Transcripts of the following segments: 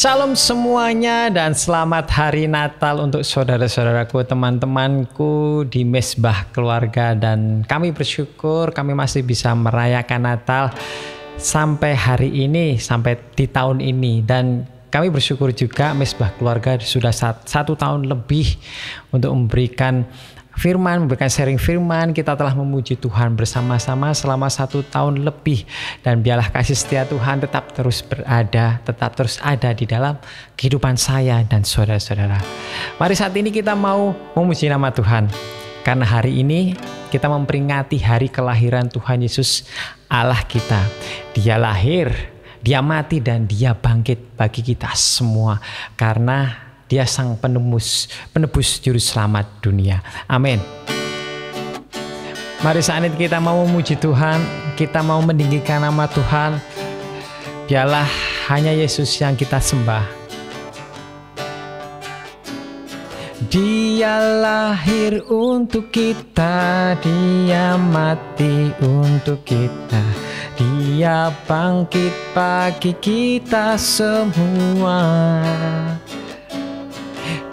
Shalom semuanya dan selamat hari Natal untuk saudara-saudaraku, teman-temanku di Mesbah Keluarga, dan kami bersyukur kami masih bisa merayakan Natal sampai hari ini, sampai di tahun ini. Dan kami bersyukur juga Mesbah Keluarga sudah satu tahun lebih untuk memberikan firman, memberikan sharing firman. Kita telah memuji Tuhan bersama-sama selama 1 tahun lebih, dan biarlah kasih setia Tuhan tetap terus ada di dalam kehidupan saya dan saudara-saudara. Mari saat ini kita mau memuji nama Tuhan, karena hari ini kita memperingati hari kelahiran Tuhan Yesus Allah kita. Dia lahir, Dia mati, dan Dia bangkit bagi kita semua, karena Dia sang penebus juru selamat dunia. Amin. Mari saat ini kita mau memuji Tuhan, kita mau meninggikan nama Tuhan. Biarlah hanya Yesus yang kita sembah. Dia lahir untuk kita, Dia mati untuk kita, Dia bangkit bagi kita semua.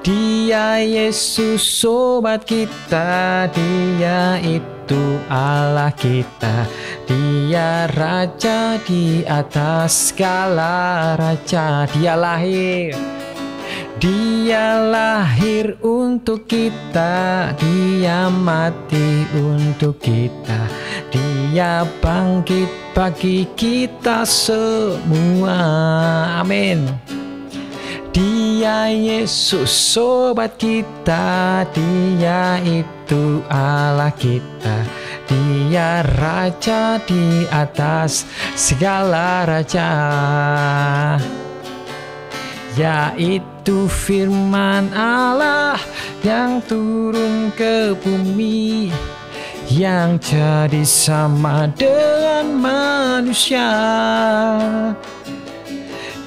Dia Yesus sobat kita, Dia itu Allah kita, Dia Raja di atas segala raja. Dia lahir untuk kita, Dia mati untuk kita, Dia bangkit bagi kita semua. Amin. Dia Yesus sobat kita, Dia itu Allah kita, Dia Raja di atas segala raja. Yaitu firman Allah yang turun ke bumi, yang jadi sama dengan manusia.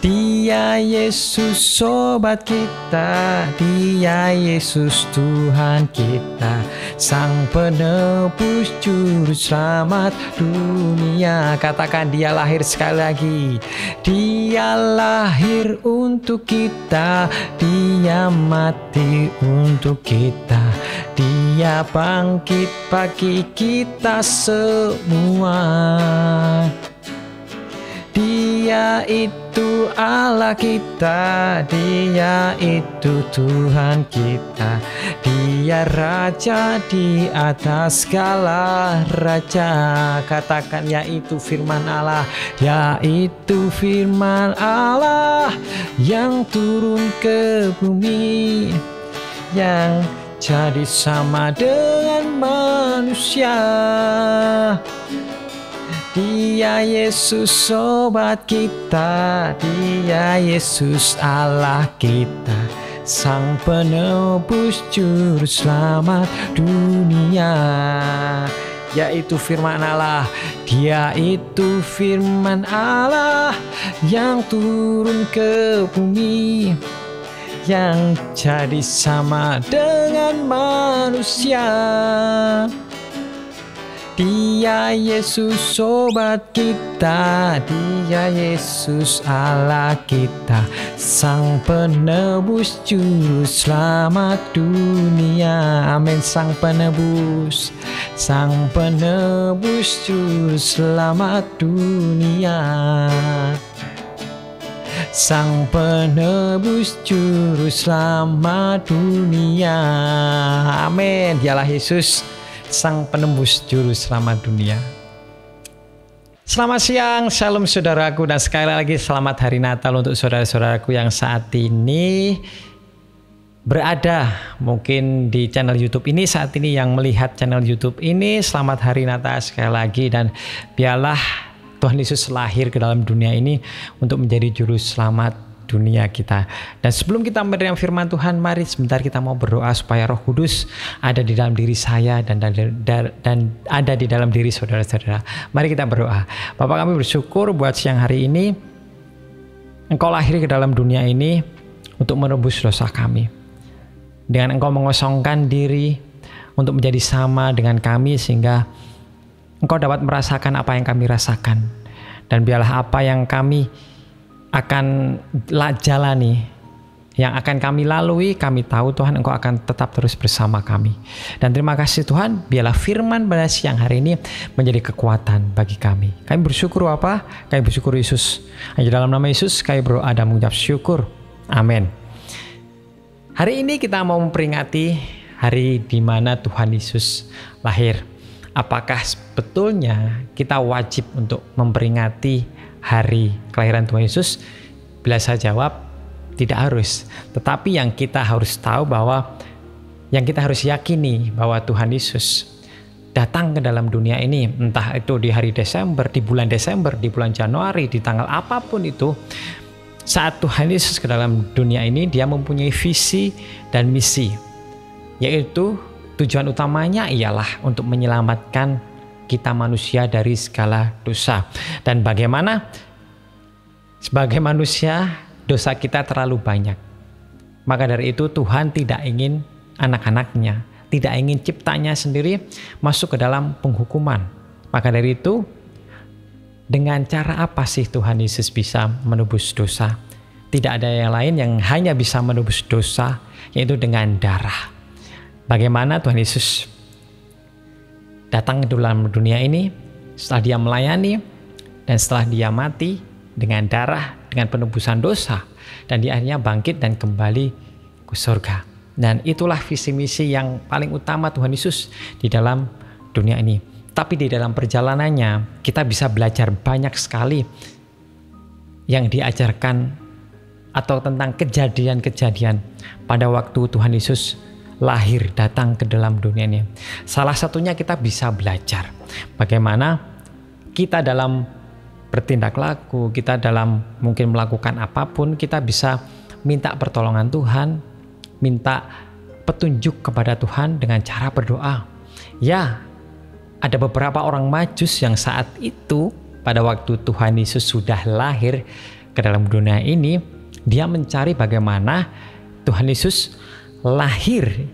Dia Yesus sobat kita, Dia Yesus Tuhan kita, sang penebus juru selamat dunia. Katakan, Dia lahir sekali lagi. Dia lahir untuk kita, Dia mati untuk kita, Dia bangkit bagi kita semua. Dia itu Allah kita, Dia itu Tuhan kita, Dia Raja di atas segala raja. Katakan, yaitu firman Allah, yaitu firman Allah yang turun ke bumi, yang jadi sama dengan manusia. Dia Yesus sobat kita, Dia Yesus Allah kita, sang penebus juru selamat dunia. Yaitu firman Allah, Dia itu firman Allah yang turun ke bumi, yang jadi sama dengan manusia. Dia Yesus sobat kita, Dia Yesus Allah kita, sang penebus juru selamat dunia. Amin. Sang penebus juru selamat dunia, sang penebus juru selamat dunia. Amin. Dialah Yesus, sang penembus juru selamat dunia. Selamat siang, shalom saudaraku, dan sekali lagi selamat hari Natal untuk saudara-saudaraku yang saat ini berada mungkin di channel YouTube ini, saat ini yang melihat channel YouTube ini. Selamat hari Natal sekali lagi, dan biarlah Tuhan Yesus lahir ke dalam dunia ini untuk menjadi juru selamat dunia kita. Dan sebelum kita menerima firman Tuhan, mari sebentar kita mau berdoa supaya Roh Kudus ada di dalam diri saya dan ada di dalam diri saudara-saudara. Mari kita berdoa. Bapa, kami bersyukur buat siang hari ini Engkau lahir ke dalam dunia ini untuk menebus dosa kami. Dengan Engkau mengosongkan diri untuk menjadi sama dengan kami, sehingga Engkau dapat merasakan apa yang kami rasakan. Dan biarlah apa yang kami akan jalani, yang akan kami lalui, kami tahu Tuhan Engkau akan tetap terus bersama kami. Dan terima kasih Tuhan, biarlah firman pada siang hari ini menjadi kekuatan bagi kami. Kami bersyukur Bapa, kami bersyukur Yesus. Hanya dalam nama Yesus kami berdoa dan mengucap syukur. Amin. Hari ini kita mau memperingati hari di mana Tuhan Yesus lahir. Apakah sebetulnya kita wajib untuk memperingati hari kelahiran Tuhan Yesus? Bila saya jawab, tidak harus. Tetapi yang kita harus tahu bahwa, yang kita harus yakini bahwa Tuhan Yesus datang ke dalam dunia ini, entah itu di hari Desember, di bulan Desember, di bulan Januari, di tanggal apapun itu, saat Tuhan Yesus ke dalam dunia ini, dia mempunyai visi dan misi, yaitu tujuan utamanya ialah untuk menyelamatkan kita manusia dari segala dosa. Dan bagaimana sebagai manusia dosa kita terlalu banyak. Maka dari itu Tuhan tidak ingin anak-anaknya, tidak ingin ciptanya sendiri masuk ke dalam penghukuman. Maka dari itu, dengan cara apa sih Tuhan Yesus bisa menebus dosa? Tidak ada yang lain yang hanya bisa menebus dosa, yaitu dengan darah. Bagaimana Tuhan Yesus datang ke dalam dunia ini, setelah dia melayani dan setelah dia mati dengan darah, dengan penebusan dosa, dan dia akhirnya bangkit dan kembali ke surga. Dan itulah visi misi yang paling utama Tuhan Yesus di dalam dunia ini. Tapi di dalam perjalanannya kita bisa belajar banyak sekali yang diajarkan atau tentang kejadian-kejadian pada waktu Tuhan Yesus lahir, datang ke dalam dunia ini. Salah satunya kita bisa belajar bagaimana kita dalam bertindak laku, kita dalam mungkin melakukan apapun, kita bisa minta pertolongan Tuhan, minta petunjuk kepada Tuhan dengan cara berdoa. Ya, ada beberapa orang Majus yang saat itu pada waktu Tuhan Yesus sudah lahir ke dalam dunia ini, dia mencari bagaimana Tuhan Yesus lahir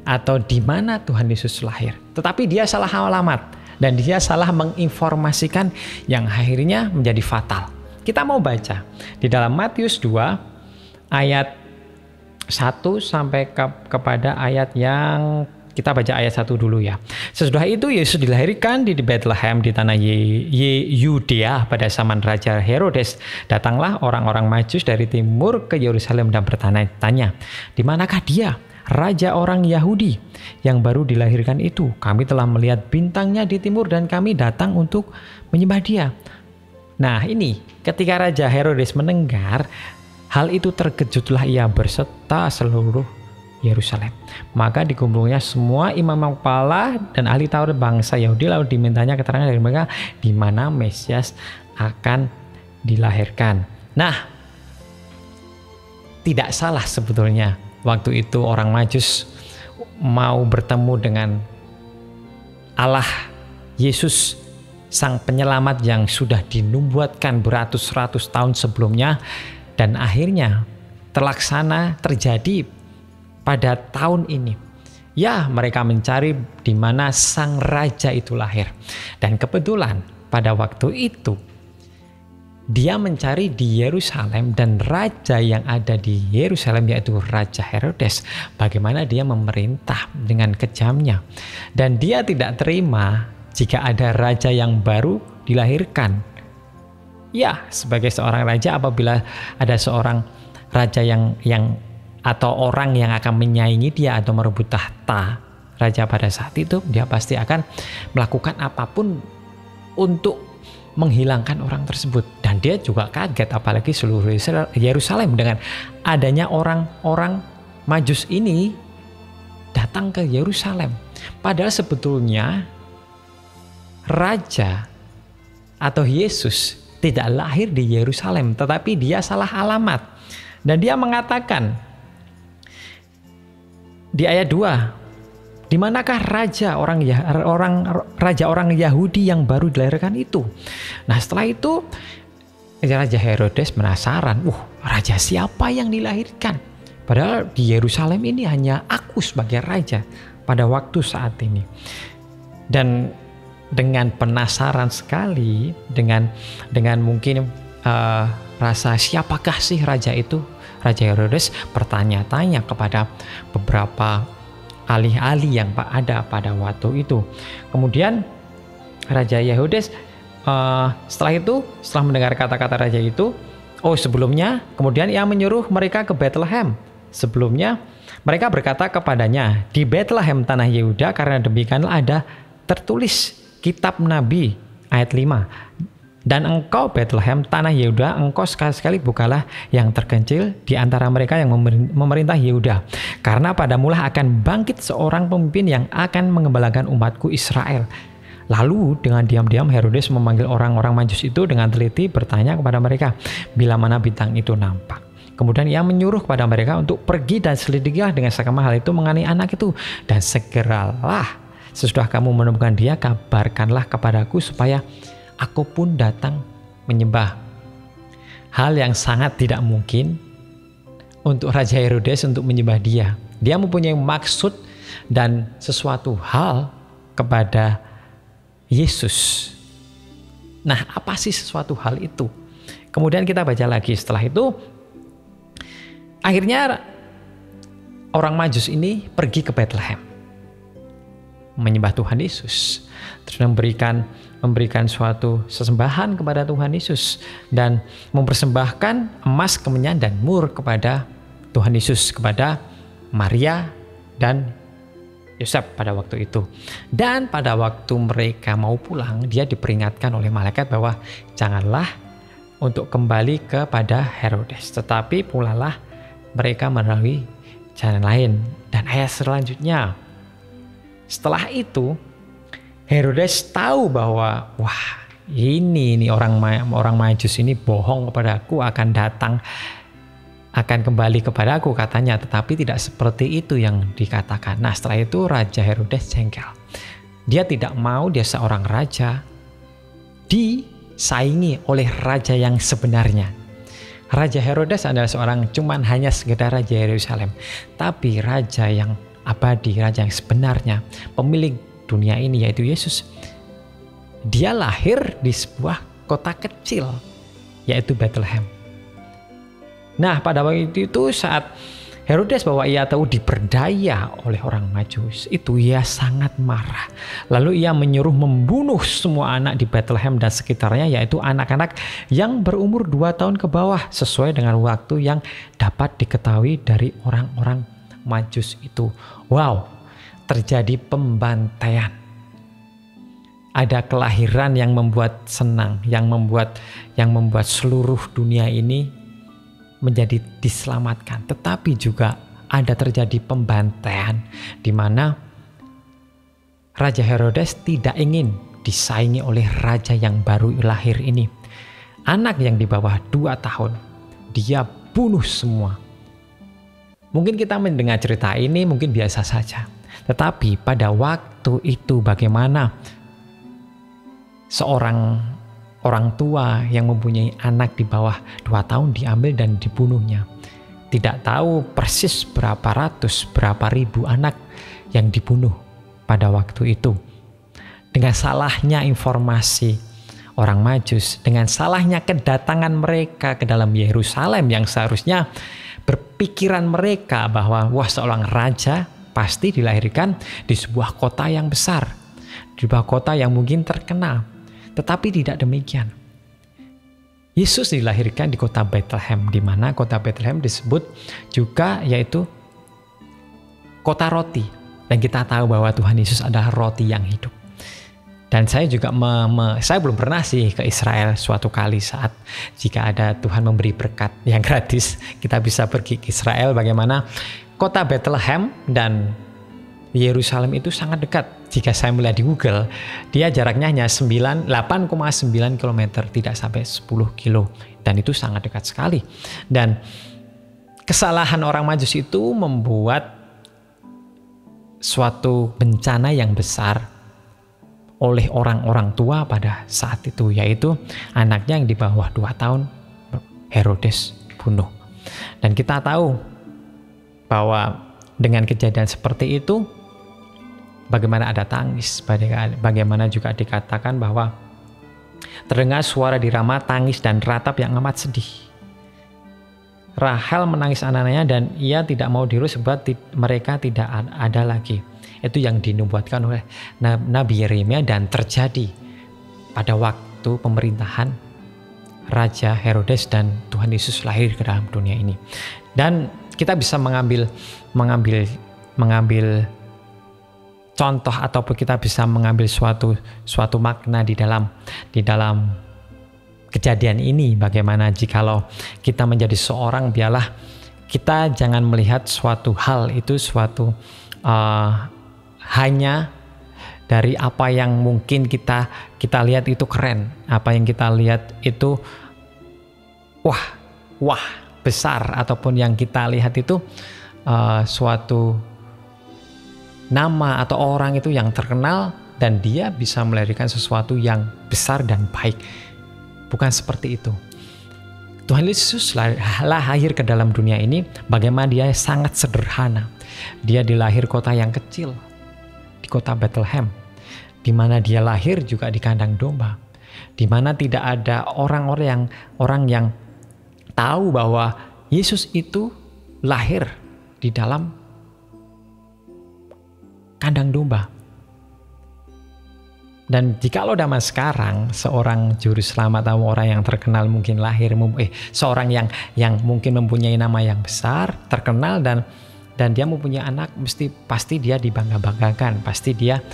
atau di mana Tuhan Yesus lahir. Tetapi dia salah alamat dan dia salah menginformasikan yang akhirnya menjadi fatal. Kita mau baca di dalam Matius 2 ayat 1 sampai kepada ayat yang kita baca ayat 1 dulu ya. Sesudah itu Yesus dilahirkan di Bethlehem di tanah Yudea pada zaman Raja Herodes. Datanglah orang-orang Majus dari timur ke Yerusalem dan bertanya-tanya, di manakah dia, Raja orang Yahudi yang baru dilahirkan itu? Kami telah melihat bintangnya di timur dan kami datang untuk menyembah dia. Nah ini ketika Raja Herodes mendengar hal itu, terkejutlah ia berserta seluruh Yerusalem. Maka dikumpulnya semua imam kepala dan ahli Taurat bangsa Yahudi, lalu dimintanya keterangan dari mereka di mana Mesias akan dilahirkan. Nah, tidak salah sebetulnya waktu itu orang Majus mau bertemu dengan Allah Yesus Sang Penyelamat yang sudah dinubuatkan beratus-ratus tahun sebelumnya, dan akhirnya terjadi pada tahun ini. Ya, mereka mencari di mana sang raja itu lahir. Dan kebetulan pada waktu itu dia mencari di Yerusalem, dan raja yang ada di Yerusalem yaitu Raja Herodes, bagaimana dia memerintah dengan kejamnya. Dan dia tidak terima jika ada raja yang baru dilahirkan. Ya, sebagai seorang raja, apabila ada seorang raja yang atau orang yang akan menyaingi dia atau merebut tahta raja pada saat itu, dia pasti akan melakukan apapun untuk menghilangkan orang tersebut. Dan dia juga kaget, apalagi seluruh Yerusalem dengan adanya orang-orang Majus ini datang ke Yerusalem. Padahal sebetulnya raja atau Yesus tidak lahir di Yerusalem, tetapi dia salah alamat. Dan dia mengatakan di ayat 2, di manakah raja orang Yahudi yang baru dilahirkan itu? Nah, setelah itu Raja Herodes penasaran, raja siapa yang dilahirkan? Padahal di Yerusalem ini hanya aku sebagai raja pada waktu saat ini. Dan dengan penasaran sekali, dengan mungkin rasa siapakah sih raja itu. Raja Herodes bertanya-tanya kepada beberapa ahli-ahli yang ada pada waktu itu. Kemudian Raja Herodes setelah mendengar kata-kata raja itu, sebelumnya kemudian ia menyuruh mereka ke Bethlehem. Sebelumnya mereka berkata kepadanya, di Bethlehem tanah Yehuda, karena demikianlah ada tertulis kitab Nabi ayat 5. Dan engkau Bethlehem tanah Yehuda, engkau sekali-sekali bukalah yang terkencil di antara mereka yang memerintah Yehuda, karena padamulah akan bangkit seorang pemimpin yang akan mengembalakan umatku Israel. Lalu dengan diam-diam Herodes memanggil orang-orang Majus itu dengan teliti, bertanya kepada mereka bila mana bintang itu nampak. Kemudian ia menyuruh kepada mereka untuk pergi dan selidikilah dengan seksama hal itu mengenai anak itu, dan segeralah sesudah kamu menemukan dia, kabarkanlah kepadaku supaya aku pun datang menyembah. Hal yang sangat tidak mungkin untuk Raja Herodes untuk menyembah dia. Dia mempunyai maksud dan sesuatu hal kepada Yesus. Nah, apa sih sesuatu hal itu? Kemudian kita baca lagi setelah itu. Akhirnya orang Majus ini pergi ke Bethlehem menyembah Tuhan Yesus, terus memberikan suatu sesembahan kepada Tuhan Yesus dan mempersembahkan emas, kemenyan, dan mur kepada Tuhan Yesus, kepada Maria dan Yosef pada waktu itu. Dan pada waktu mereka mau pulang, dia diperingatkan oleh malaikat bahwa janganlah untuk kembali kepada Herodes, tetapi pulanglah mereka melalui jalan lain. Dan ayat selanjutnya, setelah itu Herodes tahu bahwa ini orang Majus ini bohong kepadaku, akan kembali kepadaku katanya, tetapi tidak seperti itu yang dikatakan. Nah, setelah itu Raja Herodes jengkel. Dia tidak mau dia seorang raja disaingi oleh raja yang sebenarnya. Raja Herodes adalah hanya sekedar raja Yerusalem, tapi raja yang abadi, raja yang sebenarnya, pemilik dunia ini, yaitu Yesus. Dia lahir di sebuah kota kecil, yaitu Bethlehem. Nah, pada waktu itu saat Herodes bahwa ia tahu diperdaya oleh orang Majus, itu ia sangat marah. Lalu ia menyuruh membunuh semua anak di Bethlehem dan sekitarnya, yaitu anak-anak yang berumur 2 tahun ke bawah, sesuai dengan waktu yang dapat diketahui dari orang-orang Majus itu. Wow, terjadi pembantaian. Ada kelahiran yang membuat senang, yang membuat seluruh dunia ini menjadi diselamatkan, tetapi juga ada terjadi pembantaian di mana Raja Herodes tidak ingin disaingi oleh raja yang baru lahir ini. Anak yang di bawah 2 tahun dia bunuh semua. Mungkin kita mendengar cerita ini mungkin biasa saja, tetapi pada waktu itu bagaimana seorang orang tua yang mempunyai anak di bawah 2 tahun diambil dan dibunuhnya. Tidak tahu persis berapa ribu anak yang dibunuh pada waktu itu. Dengan salahnya informasi orang Majus, dengan salahnya kedatangan mereka ke dalam Yerusalem yang seharusnya berpikiran mereka bahwa seorang raja pasti dilahirkan di sebuah kota yang besar, di sebuah kota yang mungkin terkenal. Tetapi tidak demikian. Yesus dilahirkan di kota Bethlehem, di mana kota Bethlehem disebut juga yaitu kota roti. Dan kita tahu bahwa Tuhan Yesus adalah roti yang hidup. Dan saya juga saya belum pernah sih ke Israel suatu kali saat jika ada Tuhan memberi berkat yang gratis, kita bisa pergi ke Israel. Bagaimana kota Bethlehem dan Yerusalem itu sangat dekat. Jika saya melihat di Google, dia jaraknya hanya 8,9 km, tidak sampai 10 kilo. Dan itu sangat dekat sekali. Dan kesalahan orang Majus itu membuat suatu bencana yang besar oleh orang-orang tua pada saat itu, yaitu anaknya yang di bawah 2 tahun Herodes bunuh. Dan kita tahu bahwa dengan kejadian seperti itu, bagaimana ada tangis, bagaimana juga dikatakan bahwa Terdengar suara di Rama, tangis dan ratap yang amat sedih. Rahel menangis anak-anaknya dan ia tidak mau diurus sebab mereka tidak ada lagi. Itu yang dinubuatkan oleh Nabi Yeremia dan terjadi pada waktu pemerintahan Raja Herodes dan Tuhan Yesus lahir ke dalam dunia ini. Dan kita bisa mengambil contoh ataupun kita bisa mengambil suatu makna di dalam kejadian ini. Bagaimana jikalau kita menjadi seorang, biarlah kita jangan melihat suatu hal itu hanya dari apa yang mungkin kita lihat itu keren, apa yang kita lihat itu wah besar, ataupun yang kita lihat itu suatu nama atau orang itu yang terkenal dan dia bisa melahirkan sesuatu yang besar dan baik. Bukan seperti itu. Tuhan Yesus lahir ke dalam dunia ini, bagaimana dia sangat sederhana. Dia dilahir kota yang kecil, di kota Bethlehem, di mana dia lahir juga di kandang domba, di mana tidak ada orang yang tahu bahwa Yesus itu lahir di dalam kandang domba. Dan jikalau zaman sekarang seorang juru selamat atau orang yang terkenal mungkin lahir, seorang yang mungkin mempunyai nama yang besar, terkenal dan dia mempunyai anak, pasti dia dibangga-banggakan, pasti dia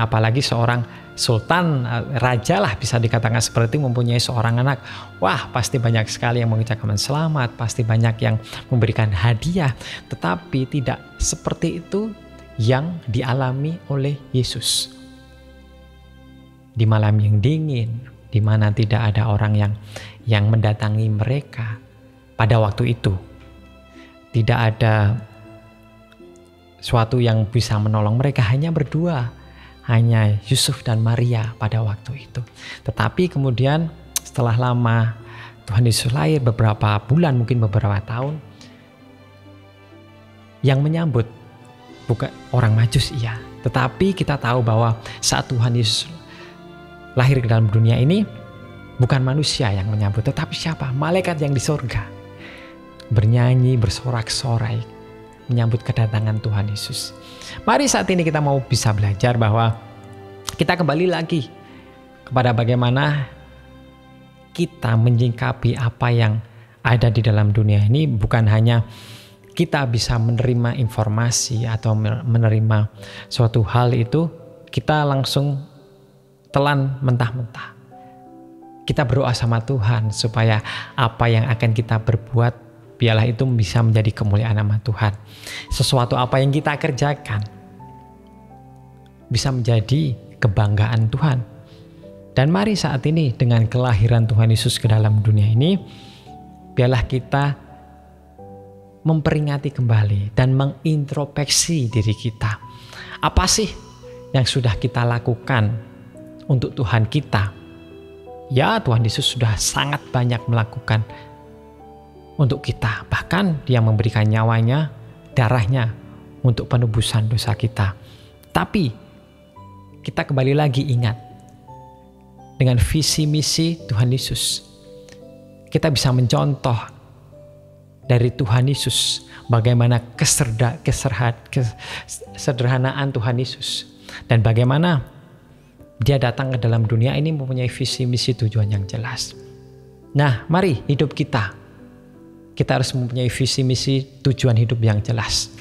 apalagi seorang sultan, raja lah bisa dikatakan seperti itu, mempunyai seorang anak, wah pasti banyak sekali yang mengucapkan selamat, pasti banyak yang memberikan hadiah. Tetapi tidak seperti itu yang dialami oleh Yesus. Di malam yang dingin, di mana tidak ada orang yang mendatangi mereka pada waktu itu, tidak ada suatu yang bisa menolong mereka, hanya berdua, hanya Yusuf dan Maria pada waktu itu. Tetapi kemudian setelah lama Tuhan Yesus lahir, beberapa bulan, mungkin beberapa tahun, yang menyambut bukan orang Majus, iya, tetapi kita tahu bahwa saat Tuhan Yesus lahir ke dalam dunia ini, bukan manusia yang menyambut, tetapi siapa? Malaikat yang di surga bernyanyi, bersorak-sorai menyambut kedatangan Tuhan Yesus. Mari saat ini kita mau bisa belajar bahwa kita kembali lagi kepada bagaimana kita menyikapi apa yang ada di dalam dunia ini. Bukan hanya kita bisa menerima informasi atau menerima suatu hal itu, kita langsung telan mentah-mentah. Kita berdoa sama Tuhan supaya apa yang akan kita berbuat, biarlah itu bisa menjadi kemuliaan nama Tuhan. Sesuatu apa yang kita kerjakan bisa menjadi kebanggaan Tuhan. Dan mari saat ini dengan kelahiran Tuhan Yesus ke dalam dunia ini, biarlah kita memperingati kembali dan mengintrospeksi diri kita. Apa sih yang sudah kita lakukan untuk Tuhan kita? Ya, Tuhan Yesus sudah sangat banyak melakukan untuk kita. Bahkan dia memberikan nyawanya, darahnya untuk penebusan dosa kita. Tapi kita kembali lagi ingat, dengan visi misi Tuhan Yesus, kita bisa mencontoh dari Tuhan Yesus, bagaimana kesederhanaan Tuhan Yesus, dan bagaimana dia datang ke dalam dunia ini mempunyai visi misi tujuan yang jelas. Nah, mari hidup kita harus mempunyai visi misi tujuan hidup yang jelas.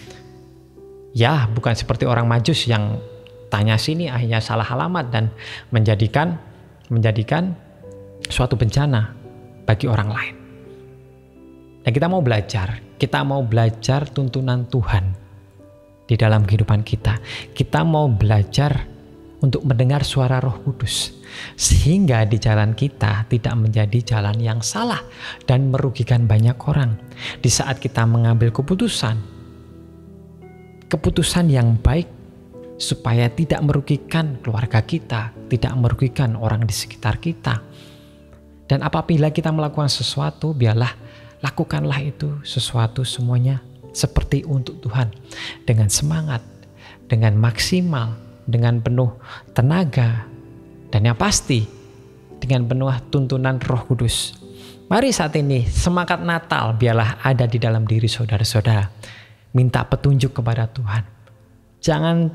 Ya, bukan seperti orang Majus yang tanya sini akhirnya salah alamat dan menjadikan suatu bencana bagi orang lain. Dan kita mau belajar tuntunan Tuhan di dalam kehidupan kita. Kita mau belajar untuk mendengar suara Roh Kudus, sehingga di jalan kita tidak menjadi jalan yang salah dan merugikan banyak orang. Di saat kita mengambil keputusan yang baik, supaya tidak merugikan keluarga kita, tidak merugikan orang di sekitar kita. Dan apabila kita melakukan sesuatu, biarlah lakukanlah itu sesuatu semuanya seperti untuk Tuhan, dengan semangat, dengan maksimal, dengan penuh tenaga, Dan yang pasti dengan penuh tuntunan Roh Kudus. Mari saat ini semangat Natal biarlah ada di dalam diri saudara-saudara. Minta petunjuk kepada Tuhan. Jangan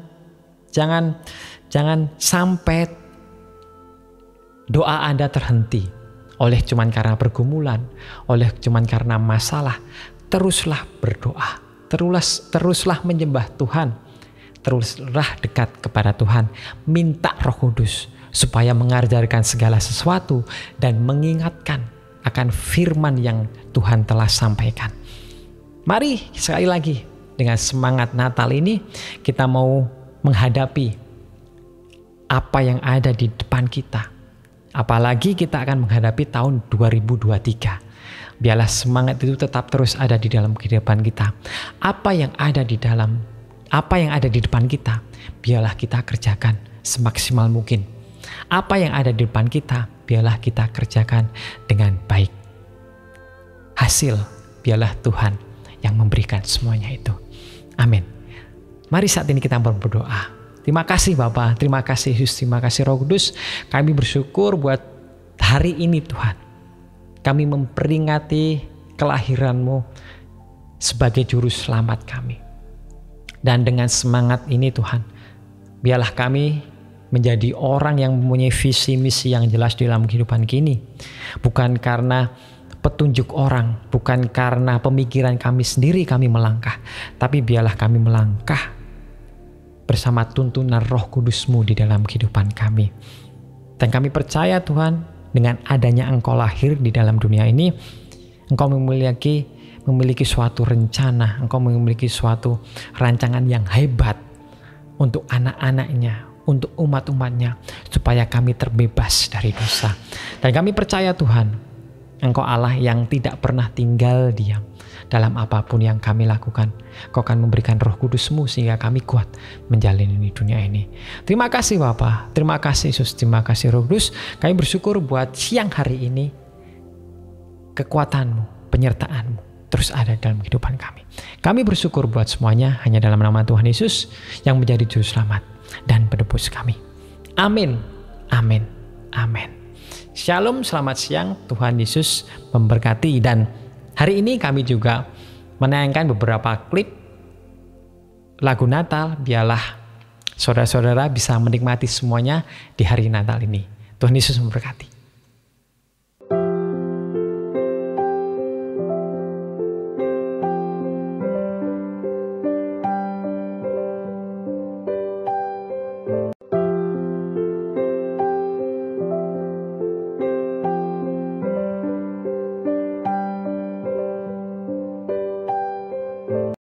sampai doa Anda terhenti oleh cuman karena pergumulan, oleh cuman karena masalah. Teruslah berdoa, teruslah menyembah Tuhan, teruslah dekat kepada Tuhan. Minta Roh Kudus supaya mengajarkan segala sesuatu dan mengingatkan akan firman yang Tuhan telah sampaikan. Mari sekali lagi dengan semangat Natal ini kita mau menghadapi apa yang ada di depan kita. Apalagi kita akan menghadapi tahun 2023. Biarlah semangat itu tetap terus ada di dalam kehidupan kita. Apa yang ada di depan kita, biarlah kita kerjakan semaksimal mungkin. Apa yang ada di depan kita, biarlah kita kerjakan dengan baik. Hasil, biarlah Tuhan yang memberikan semuanya itu. Amin. Mari saat ini kita berdoa. Terima kasih Bapa, terima kasih Yesus, terima kasih Roh Kudus. Kami bersyukur buat hari ini Tuhan. Kami memperingati kelahiran-Mu sebagai juru selamat kami. Dan dengan semangat ini Tuhan, biarlah kami menjadi orang yang mempunyai visi misi yang jelas di dalam kehidupan kini. Bukan karena petunjuk orang, bukan karena pemikiran kami sendiri kami melangkah, tapi biarlah kami melangkah bersama tuntunan Roh Kudus-Mu di dalam kehidupan kami. Dan kami percaya Tuhan, dengan adanya Engkau lahir di dalam dunia ini, Engkau memiliki suatu rencana, Engkau memiliki suatu rancangan yang hebat untuk anak-anaknya, untuk umat-umatnya, supaya kami terbebas dari dosa. Dan kami percaya Tuhan, Engkau Allah yang tidak pernah tinggal diam dalam apapun yang kami lakukan. Kau akan memberikan Roh Kudus-Mu sehingga kami kuat menjalani dunia ini. Terima kasih Bapa, terima kasih Yesus, terima kasih Roh Kudus. Kami bersyukur buat siang hari ini, kekuatan-Mu, penyertaan-Mu terus ada dalam kehidupan kami. Kami bersyukur buat semuanya hanya dalam nama Tuhan Yesus yang menjadi juru selamat dan penebus kami. Amin, amin, amin. Shalom, selamat siang, Tuhan Yesus memberkati. Dan hari ini kami juga menayangkan beberapa klip lagu Natal. Biarlah saudara-saudara bisa menikmati semuanya di hari Natal ini. Tuhan Yesus memberkati.